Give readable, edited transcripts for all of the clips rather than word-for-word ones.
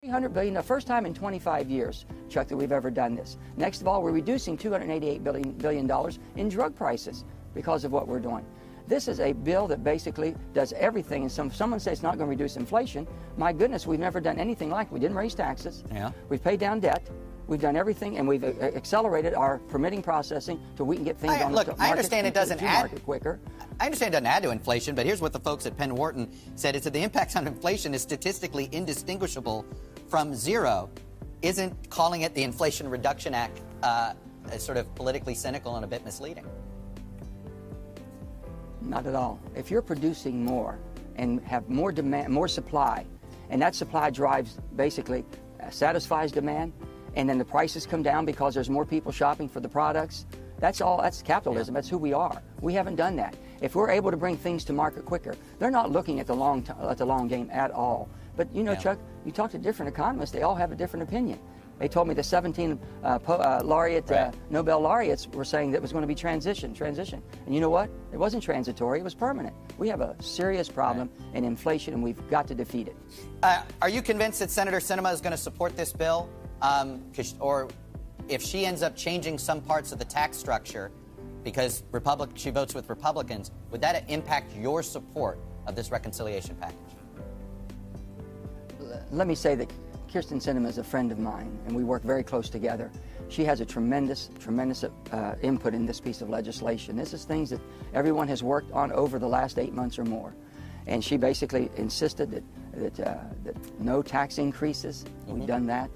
$300 billion, the first time in 25 years, Chuck, that we've ever done this. Next of all, we're reducing $288 billion in drug prices because of what we're doing. This is a bill that basically does everything, and someone says it's not going to reduce inflation. My goodness, we've never done anything like it. We didn't raise taxes. Yeah. We've paid down debt. We've done everything, and we've accelerated our permitting processing so we can get things on the market. I understand it doesn't add quicker. I understand it doesn't add to inflation, but here's what the folks at Penn Wharton said. It said the impact on inflation is statistically indistinguishable from zero. Isn't calling it the Inflation Reduction Act sort of politically cynical and a bit misleading? Not at all. If you're producing more and have more demand, more supply, and that supply drives basically satisfies demand, and then the prices come down because there's more people shopping for the products, that's capitalism. Yeah. That's who we are. We haven't done that. If we're able to bring things to market quicker, they're not looking at the long game at all. But you know, yeah. Chuck, you talk to different economists, they all have a different opinion. They told me the 17 Nobel laureates were saying that it was going to be transition. And you know what? It wasn't transitory, it was permanent. We have a serious problem in inflation, and we've got to defeat it. Are you convinced that Senator Sinema is going to support this bill? Or if she ends up changing some parts of the tax structure because she votes with Republicans, would that impact your support of this reconciliation package? Let me say that Kyrsten Sinema is a friend of mine, and we work very close together. She has a tremendous input in this piece of legislation. This is things that everyone has worked on over the last 8 months or more. And she basically insisted that no tax increases. We've done that.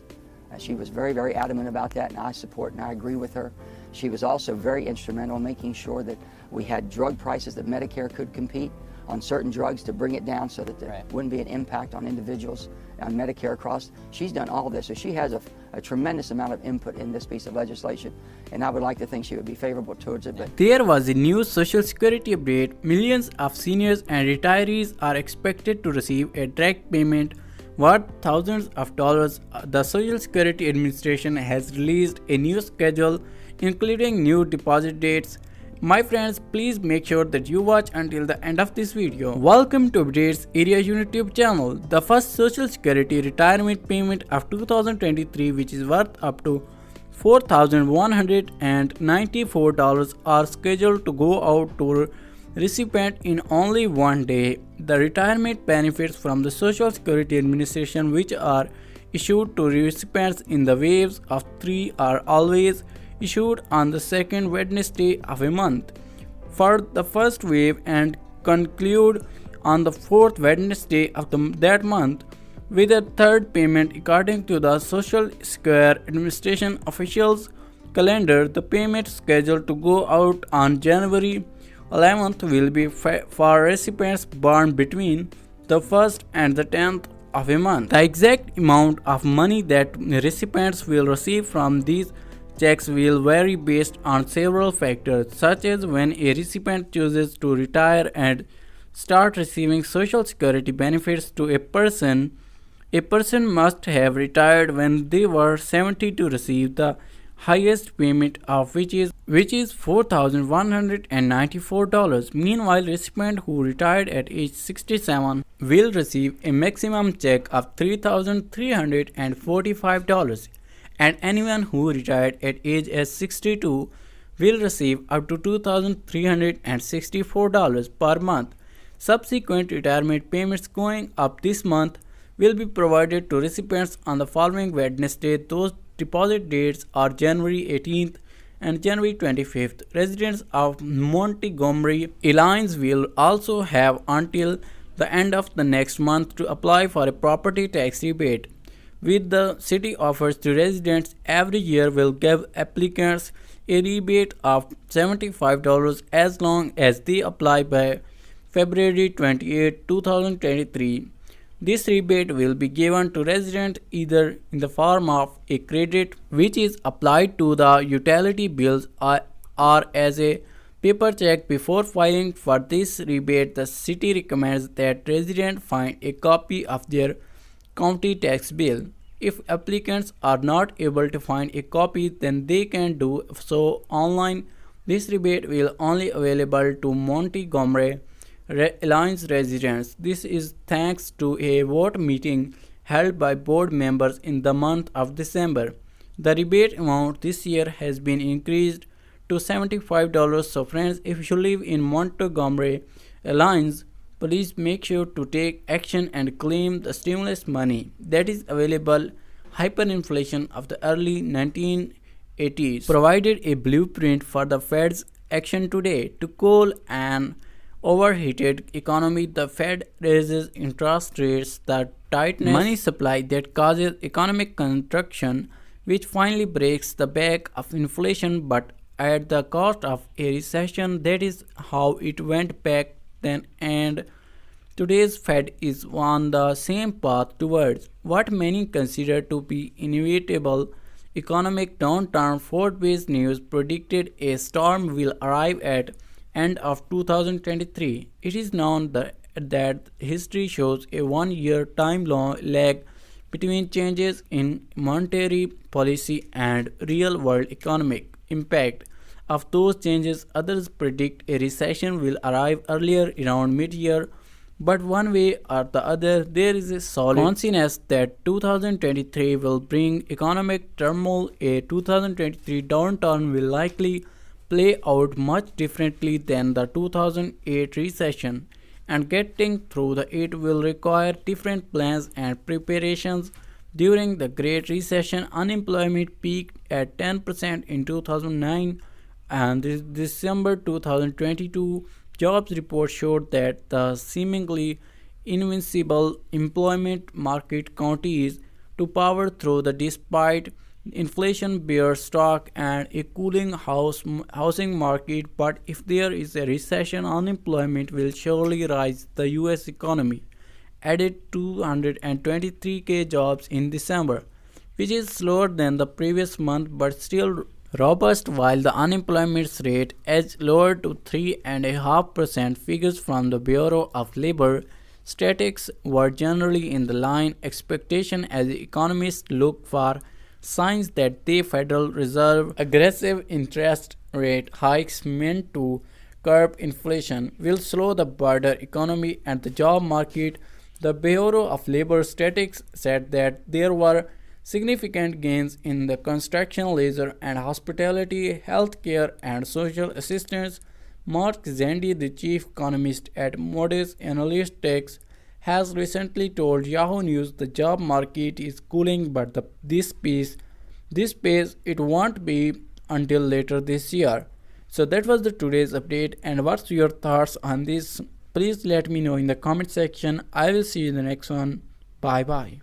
She was very, very adamant about that, and I support and I agree with her. She was also very instrumental in making sure that we had drug prices that Medicare could compete on certain drugs to bring it down so that there wouldn't be an impact on individuals on Medicare across. She's done all of this, so she has a tremendous amount of input in this piece of legislation, and I would like to think she would be favorable towards it. But there was a new Social Security update. Millions of seniors and retirees are expected to receive a direct payment worth thousands of dollars. The Social Security Administration has released a new schedule including new deposit dates. My friends, please make sure that you watch until the end of this video. Welcome to Updates Area YouTube channel. The first Social Security retirement payment of 2023, which is worth up to $4,194, are scheduled to go out to recipient in only one day. The retirement benefits from the Social Security Administration, which are issued to recipients in the waves of 3, are always issued on the second Wednesday of a month for the first wave and conclude on the fourth Wednesday of that month with a third payment. According to the Social Security Administration officials calendar, the payment scheduled to go out on January 11th will be for recipients born between the 1st and the 10th of a month. The exact amount of money that recipients will receive from these checks will vary based on several factors, such as when a recipient chooses to retire and start receiving Social Security benefits to a person. A person must have retired when they were 70 to receive the highest payment of which is $4,194. Meanwhile, recipient who retired at age 67 will receive a maximum check of $3,345. And anyone who retired at age 62 will receive up to $2,364 per month. Subsequent retirement payments going up this month will be provided to recipients on the following Wednesday. Those deposit dates are January 18th and January 25th. Residents of Montgomery, Illinois will also have until the end of the next month to apply for a property tax rebate, which the city offers to residents every year. Will give applicants a rebate of $75 as long as they apply by February 28, 2023. This rebate will be given to residents either in the form of a credit, which is applied to the utility bills, or as a paper check. Before filing for this rebate, the city recommends that residents find a copy of their county tax bill. If applicants are not able to find a copy, then they can do so online. This rebate will only available to Montgomery Illinois residents. This is thanks to a vote meeting held by board members in the month of December. The rebate amount this year has been increased to $75. So friends, if you live in Montgomery Alliance, please make sure to take action and claim the stimulus money that is available. Hyperinflation of the early 1980s provided a blueprint for the Fed's action today. To cool an overheated economy, the Fed raises interest rates. The tightness money supply that causes economic contraction, which finally breaks the back of inflation, but at the cost of a recession. That is how it went back then, and today's Fed is on the same path towards what many consider to be inevitable economic downturn. Forbes News predicted a storm will arrive at end of 2023. It is known that history shows a one-year time lag between changes in monetary policy and real-world economic impact of those changes. Others predict a recession will arrive earlier, around mid-year, but one way or the other, there is a solid consensus that 2023 will bring economic turmoil. A 2023 downturn will likely play out much differently than the 2008 recession, and getting through it will require different plans and preparations. During the Great Recession, unemployment peaked at 10% in 2009, and this December 2022 jobs report showed that the seemingly invincible employment market continues to power through despite inflation, bear stock, and a cooling housing market. But if there is a recession, unemployment will surely rise. The US economy added 223,000 jobs in December, which is slower than the previous month but still robust, while the unemployment rate edged lower to 3.5%. Figures from the Bureau of Labor Statistics were generally in the line expectation as economists look for signs that the Federal Reserve aggressive interest rate hikes meant to curb inflation will slow the broader economy and the job market. The Bureau of Labor Statistics said that there were significant gains in the construction, leisure and hospitality, healthcare and social assistance. Mark Zandi, the chief economist at Moody's Analytics, has recently told Yahoo News the job market is cooling, but this pace it won't be until later this year. So that was the today's update, and what's your thoughts on this? Please let me know in the comment section. I will see you in the next one. Bye bye.